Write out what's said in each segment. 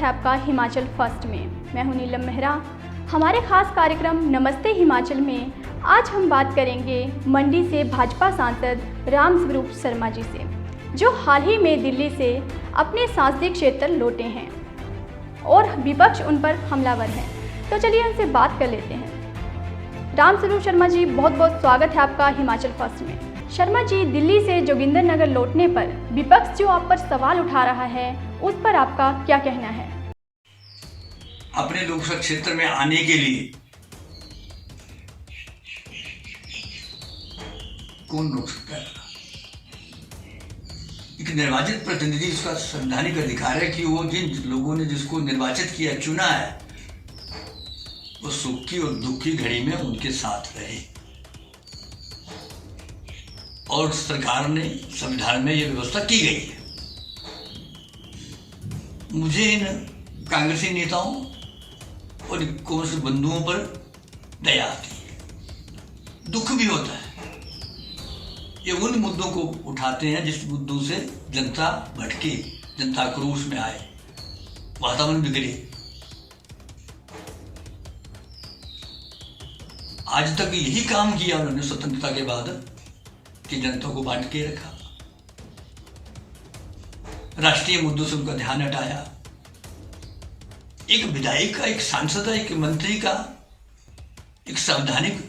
है आपका हिमाचल फर्स्ट में। मैं हूं नीलम मेहरा। हमारे खास कार्यक्रम नमस्ते हिमाचल में आज हम बात करेंगे मंडी से भाजपा सांसद रामस्वरूप शर्मा जी से, जो हाल ही में दिल्ली से अपने संसदीय क्षेत्र लौटे हैं और विपक्ष उन पर हमलावर है। तो चलिए उनसे बात कर लेते हैं। रामस्वरूप शर्मा जी, बहुत बहुत स्वागत है आपका हिमाचल फर्स्ट में। शर्मा जी, दिल्ली से जोगिंदरनगर लौटने पर विपक्ष जो आप पर सवाल उठा रहा है उस पर आपका क्या कहना है? अपने लोकसभा क्षेत्र में आने के लिए कौन रोक सकता है? एक निर्वाचित प्रतिनिधि, उसका संवैधानिक अधिकार है कि वो जिन लोगों ने जिसको निर्वाचित किया, चुना है, वो सुख की और दुख की घड़ी में उनके साथ रहे। और सरकार ने संविधान में यह व्यवस्था की गई है। मुझे इन कांग्रेसी नेताओं और कांग्रेस बंधुओं पर दया आती है, दुख भी होता है। ये उन मुद्दों को उठाते हैं जिस मुद्दों से जनता भटके, जनता क्रोध में आए, वातावरण बिगड़े। आज तक यही काम किया उन्होंने स्वतंत्रता के बाद कि जनता को बांट के रखा, राष्ट्रीय मुद्दों से उनका ध्यान हटाया। एक विधायक का, एक सांसद का, एक मंत्री का एक संवैधानिक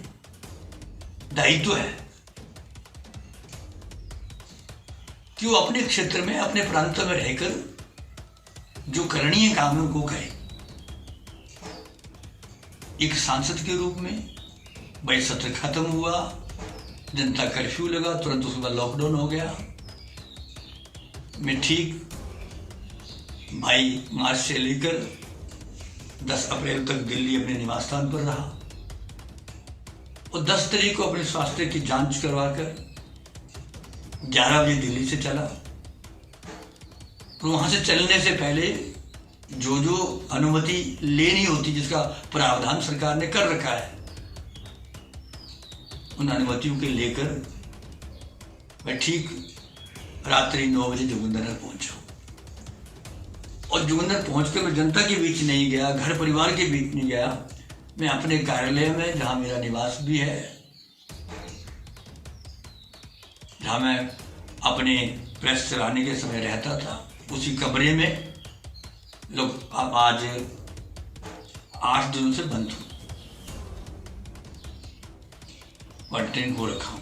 दायित्व है कि वो अपने क्षेत्र में, अपने प्रांत में रहकर जो करणीय काम है उनको करे। एक सांसद के रूप में बजट सत्र खत्म हुआ, जनता कर्फ्यू लगा, तुरंत उसके बाद लॉकडाउन हो गया। मैं ठीक 22 मार्च से लेकर 10 अप्रैल तक दिल्ली अपने निवास स्थान पर रहा और 10 तारीख को अपने स्वास्थ्य की जांच करवाकर 11 बजे दिल्ली से चला। और वहां से चलने से पहले जो अनुमति लेनी होती, जिसका प्रावधान सरकार ने कर रखा है, उन अनुमतियों के लेकर मैं ठीक रात्रि 9 बजे जोगिंदरनगर पहुंचा। और जोगिंदरनगर पहुंचकर मैं जनता के बीच नहीं गया, घर परिवार के बीच नहीं गया। मैं अपने कार्यालय में, जहां मेरा निवास भी है, जहां मैं अपने प्रेस चलाने के समय रहता था, उसी कमरे में लोग आज 8 दिनों से बंद हूं, क्वारंटाइन हो रखा हूं।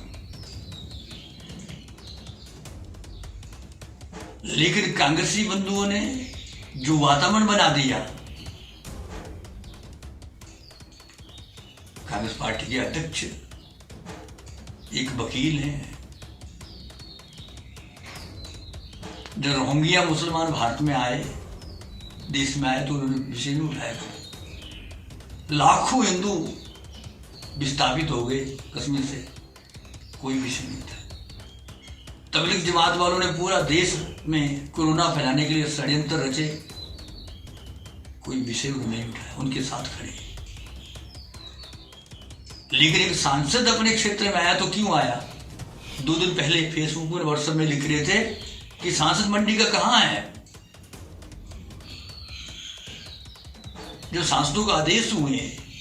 लेकिन कांग्रेसी बंधुओं ने जो वातावरण बना दिया, कांग्रेस पार्टी के अध्यक्ष एक वकील हैं, जो रोहिंग्या मुसलमान भारत में आए, देश में आए, तो उन्होंने विषय नहीं उठाया। लाखों हिंदू विस्थापित हो गए कश्मीर से, कोई विषय नहीं था। तबलीग जमात वालों ने पूरा देश में कोरोना फैलाने के लिए षड्यंत्र रचे, कोई विषय नहीं उठाया, उनके साथ खड़े। लेकिन एक सांसद अपने क्षेत्र में आया तो क्यों आया? 2 दिन पहले फेसबुक और व्हाट्सएप में लिख रहे थे कि सांसद मंडी का कहां है। जो सांसदों का आदेश हुए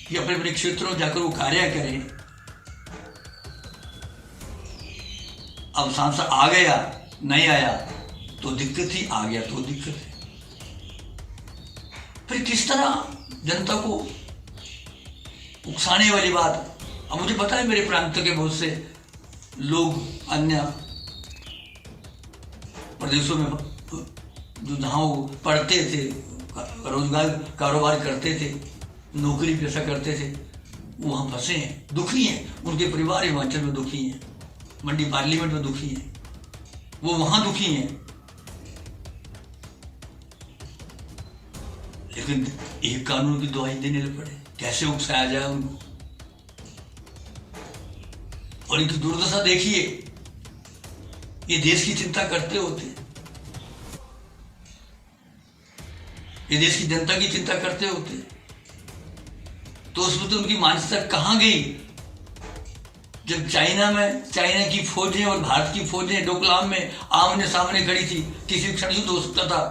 कि अपने अपने क्षेत्रों में जाकर वो कार्य करें, अब सांसद आ गया, नहीं आया तो दिक्कत ही, आ गया तो दिक्कत है। फिर किस तरह जनता को उकसाने वाली बात। अब मुझे पता है मेरे प्रांत के बहुत से लोग अन्य प्रदेशों में, जो जहां वो पढ़ते थे, रोजगार कारोबार करते थे, नौकरी पेशा करते थे, वो वहां फंसे हैं, दुखी हैं। उनके परिवार हिमाचल में दुखी हैं, मंडी पार्लियामेंट में दुखी हैं, वो वहां दुखी हैं। लेकिन एक कानून की दुहाई देने पड़े, कैसे उकसाया जाए उनको। और इनकी दुर्दशा देखिए, ये देश की चिंता करते होते, ये देश की जनता की चिंता करते होते, तो उसमें तो उनकी मानसिकता कहां गई? जब चाइना की फौजें और भारत की फौजें डोकलाम में आमने सामने खड़ी थी, किसी क्षण युद्ध हो सकता था,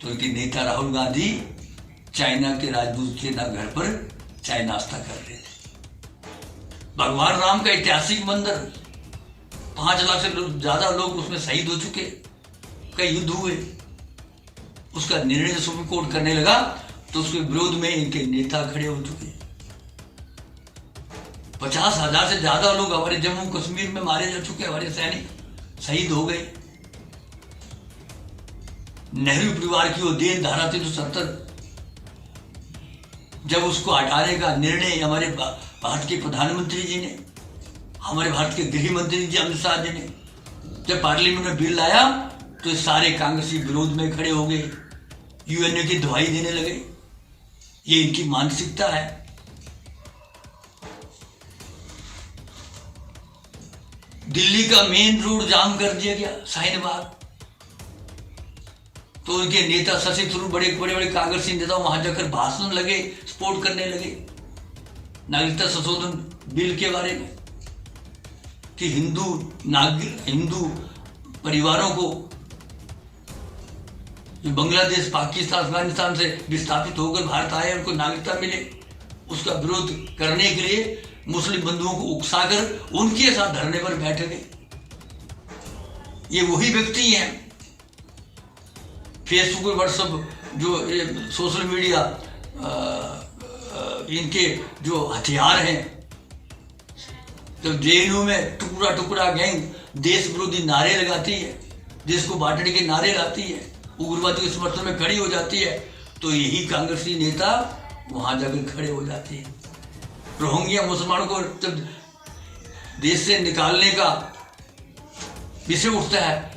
तो तो उनके नेता राहुल गांधी चाइना के राजदूत के घर पर चाय नाश्ता कर रहे थे। भगवान राम का ऐतिहासिक मंदिर, 5 लाख से ज्यादा लोग उसमें शहीद हो चुके, कई युद्ध हुए। उसका निर्णय सुप्रीम कोर्ट करने लगा तो उसके विरोध में इनके नेता खड़े हो चुके। 50,000 से ज्यादा लोग हमारे जम्मू कश्मीर में मारे जा चुके, हमारे सैनिक शहीद हो गए। नेहरू परिवार की वो देन धारा 370, जब उसको हटाने का निर्णय हमारे भारत के प्रधानमंत्री जी ने, हमारे भारत के गृह मंत्री जी अमित शाह जी ने जब पार्लियामेंट में बिल लाया तो सारे कांग्रेसी विरोध में खड़े हो गए, यूएनए की दवाई देने लगे। ये इनकी मानसिकता है। दिल्ली का मेन रोड जाम कर दिया गया, शाहीन बाग, तो उनके नेता शशि थरूर, बड़े बड़े कांग्रेसी नेता वहां जाकर भाषण लगे, सपोर्ट करने लगे नागरिकता संशोधन बिल के बारे में कि हिंदू परिवारों को जो बांग्लादेश, पाकिस्तान, अफगानिस्तान से विस्थापित होकर भारत आए उनको नागरिकता मिले, उसका विरोध करने के लिए मुस्लिम बंधुओं को उकसाकर उनके साथ धरने पर बैठ गए। ये वही व्यक्ति हैं, फेसबुक, व्हाट्सएप, जो सोशल मीडिया, इनके जो हथियार हैं। तो जेएनयू में टुकड़ा टुकड़ा गैंग देश विरोधी नारे लगाती है, देश को बांटने के नारे लाती है, उग्रवादी के समर्थन में खड़ी हो जाती है, तो यही कांग्रेसी नेता वहां जाकर खड़े हो जाते हैं। रोहिंग्या मुसलमानों को जब देश से निकालने का विषय उठता है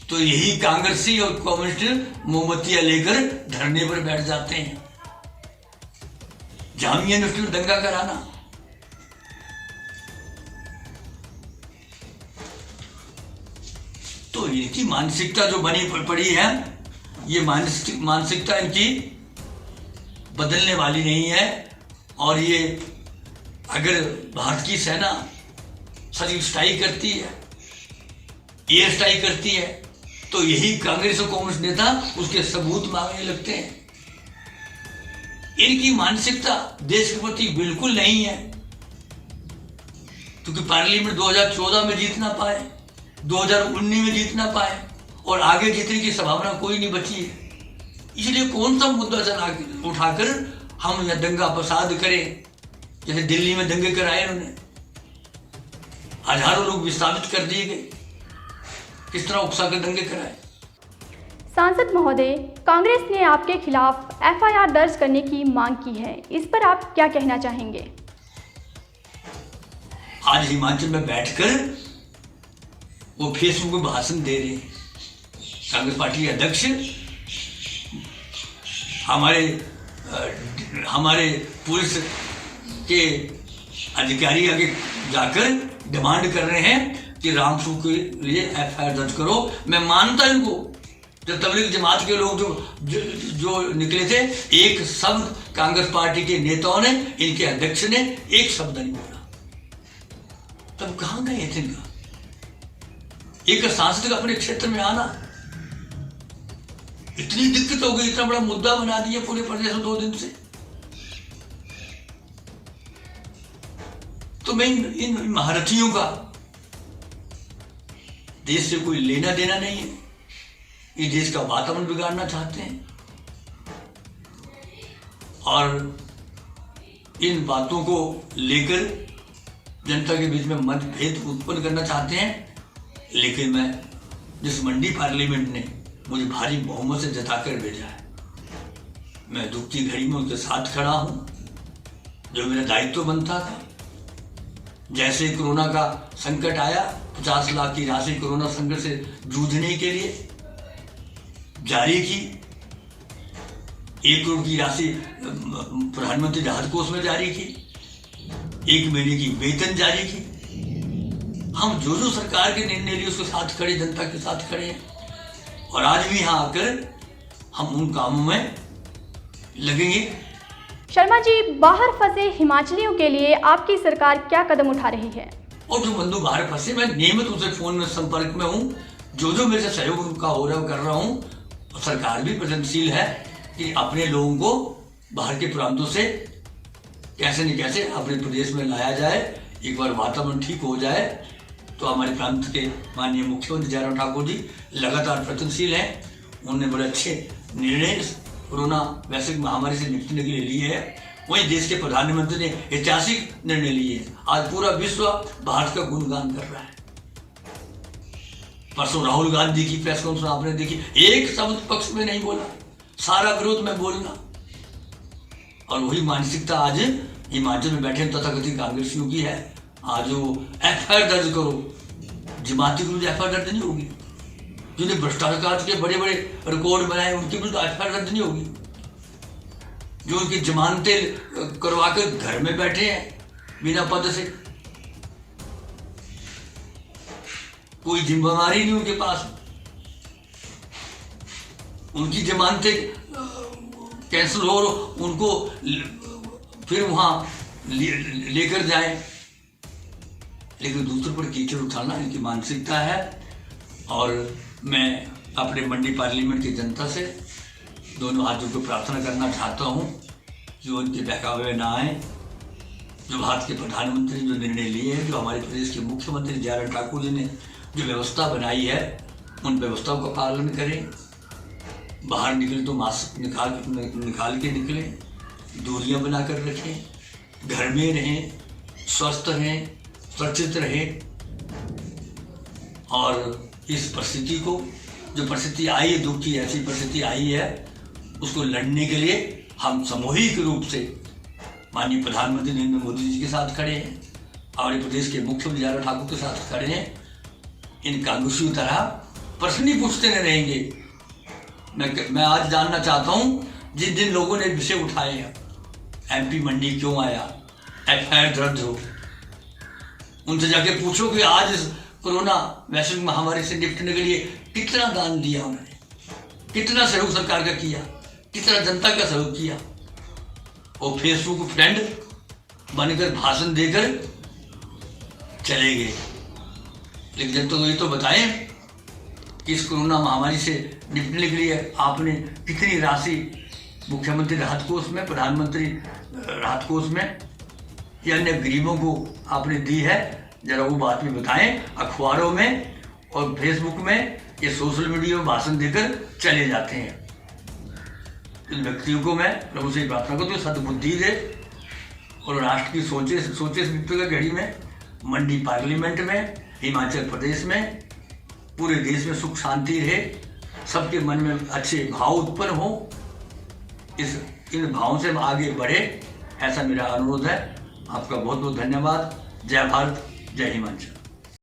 तो यही कांग्रेसी और कम्युनिस्ट मोमबत्तियां लेकर धरने पर बैठ जाते हैं। जामिया यूनिवर्सिटी में दंगा कराना, तो इनकी मानसिकता जो बनी पड़ी है, ये मानसिकता इनकी बदलने वाली नहीं है। और ये अगर भारत की सेना सर्जिकल स्ट्राइक करती है, एयर स्ट्राइक करती है, तो यही कांग्रेस और कम्युनिस्ट नेता उसके सबूत मांगने लगते हैं। इनकी मानसिकता देश के प्रति बिल्कुल नहीं है, क्योंकि पार्लियामेंट 2014 में जीत ना पाए, 2019 में जीत ना पाए और आगे जीतने की संभावना कोई नहीं बची है। इसलिए कौन सा मुद्दा उठाकर हम यह दंगा फसाद करें, जैसे दिल्ली में दंगे कराए उन्होंने, हजारों लोग विस्थापित कर दिए गए, किस तरह उकसाकर दंगे कराए। सांसद महोदय, कांग्रेस ने आपके खिलाफ एफआईआर दर्ज करने की मांग की है, इस पर आप क्या कहना चाहेंगे? आज हिमाचल में बैठकर वो फेसबुक में भाषण दे रहे हैं। कांग्रेस पार्टी के अध्यक्ष हमारे पुलिस के अधिकारी आगे जाकर डिमांड कर रहे हैं कि रामसू के लिए एफआईआर दर्ज करो। मैं मानता हूं इनको, जब तबलीग जमात के लोग जो निकले थे, एक शब्द कांग्रेस पार्टी के नेताओं ने, इनके अध्यक्ष ने एक शब्द नहीं बोला। तब कहां गए थे इनका? एक सांसद का अपने क्षेत्र में आना, इतनी दिक्कत हो गई, इतना बड़ा मुद्दा बना दिया पूरे प्रदेश में 2 दिन से। तो मैं इन महारथियों का देश से कोई लेना देना नहीं है। ये देश का वातावरण बिगाड़ना चाहते हैं और इन बातों को लेकर जनता के बीच में मतभेद उत्पन्न करना चाहते हैं। लेकिन मैं जिस मंडी पार्लियामेंट ने मुझे भारी बहुमत से जताकर भेजा है, मैं दुख की घड़ी में उनके साथ खड़ा हूं, जो मेरा दायित्व बनता था। जैसे कोरोना का संकट आया, 50 लाख की राशि कोरोना संकट से जूझने के लिए जारी की, 1 करोड़ की राशि प्रधानमंत्री राहत कोष में जारी की, 1 महीने की वेतन जारी की। हम जो सरकार के निर्णय लिए उसके साथ खड़े, जनता के साथ खड़े हैं और आज भी यहाँ आकर हम उन कामों में लगेंगे। शर्मा जी, बाहर फंसे हिमाचलियों के लिए आपकी सरकार क्या कदम उठा रही है? और जो बंधु बाहर फंसे, मैं नियमित उनसे फोन में संपर्क में हूँ, जो मेरे से सहयोग का हो रहा है कर रहा हूँ। सरकार भी प्रयत्नशील है कि अपने लोगों को बाहर के प्रांतों से कैसे न कैसे अपने प्रदेश में लाया जाए। एक बार वातावरण ठीक हो जाए तो हमारे प्रांत के माननीय मुख्यमंत्री जयराम ठाकुर जी लगातार प्रयत्नशील हैं। उन्होंने बड़े अच्छे निर्णय कोरोना वैश्विक महामारी से निपटने के लिए लिए हैं। वहीं देश के प्रधानमंत्री ने ऐतिहासिक निर्णय लिए हैं। आज पूरा विश्व भारत का गुणगान कर रहा है। परसों राहुल गांधी की प्रेस कॉन्फ्रेंस आपने देखी, एक शब्द पक्ष में नहीं बोला, सारा विरोध में बोलना। और वही मानसिकता आज हिमाचल में बैठे तथाकथित कांग्रेसियों की है। आज वो एफआईआर दर्ज करो, जमाती के विरुद्ध एफआईआर दर्ज नहीं होगी। जिन्हें भ्रष्टाचार के बड़े बड़े रिकॉर्ड बनाए उनके विरुद्ध एफआईआर दर्ज नहीं होगी। जो उनकी जमानतें करवा कर घर में बैठे हैं बिना पद से, कोई जिम्मेदारी नहीं उनके पास, उनकी जमानतें कैंसिल हो उनको फिर वहां लेकर जाए। लेकिन दूसरे पर कीचड़ उठाना इनकी मानसिकता है। और मैं अपने मंडी पार्लियामेंट की जनता से दोनों हाथों को प्रार्थना करना चाहता हूं कि उनके बहकावे ना आए। जो भारत के प्रधानमंत्री जो निर्णय लिए हैं, जो हमारे प्रदेश के मुख्यमंत्री जयराम ठाकुर जी ने जो व्यवस्था बनाई है, उन व्यवस्थाओं का पालन करें। बाहर निकले तो मास्क निकाल के निकलें, दूरियां बनाकर रखें, घर में रहें, स्वस्थ रहें, सुरक्षित रहें। और इस परिस्थिति को, जो परिस्थिति आई है, दुख की ऐसी परिस्थिति आई है, उसको लड़ने के लिए हम सामूहिक रूप से माननीय प्रधानमंत्री नरेंद्र मोदी जी के साथ खड़े हैं, हमारे प्रदेश के मुख्यमंत्री जयराम ठाकुर के साथ खड़े हैं। इन कांग्रेसियों तरह प्रश्न ही पूछते नहीं रहेंगे। मैं आज जानना चाहता हूं, जिन जिन लोगों ने विषय उठाए हैं, एमपी मंडी क्यों आया, एफआईआर दर्ज हो, उनसे जाके पूछो कि आज इस कोरोना वैश्विक महामारी से निपटने के लिए कितना दान दिया उन्होंने, कितना सहयोग सरकार का किया, कितना जनता का सहयोग किया। वो फेसबुक फ्रेंड बनकर भाषण देकर चले गए। लेकिन जब तो ये तो बताएं कि इस कोरोना महामारी से निपटने के लिए आपने कितनी राशि मुख्यमंत्री राहत कोष में, प्रधानमंत्री राहत कोष में या अन्य गरीबों को आपने दी है, जरा वो बात भी बताएं। अखबारों में और फेसबुक में, ये सोशल मीडिया में भाषण देकर चले जाते हैं। इन व्यक्तियों को मैं प्रभु से प्रार्थना करता हूँ सद्बुद्धि दे और राष्ट्र की सोचे की घड़ी में, मंडी पार्लियामेंट में, हिमाचल प्रदेश में, पूरे देश में सुख शांति रहे, सबके मन में अच्छे भाव उत्पन्न हो, इन भावों से हम आगे बढ़े, ऐसा मेरा अनुरोध है। आपका बहुत बहुत धन्यवाद। जय भारत, जय हिमाचल।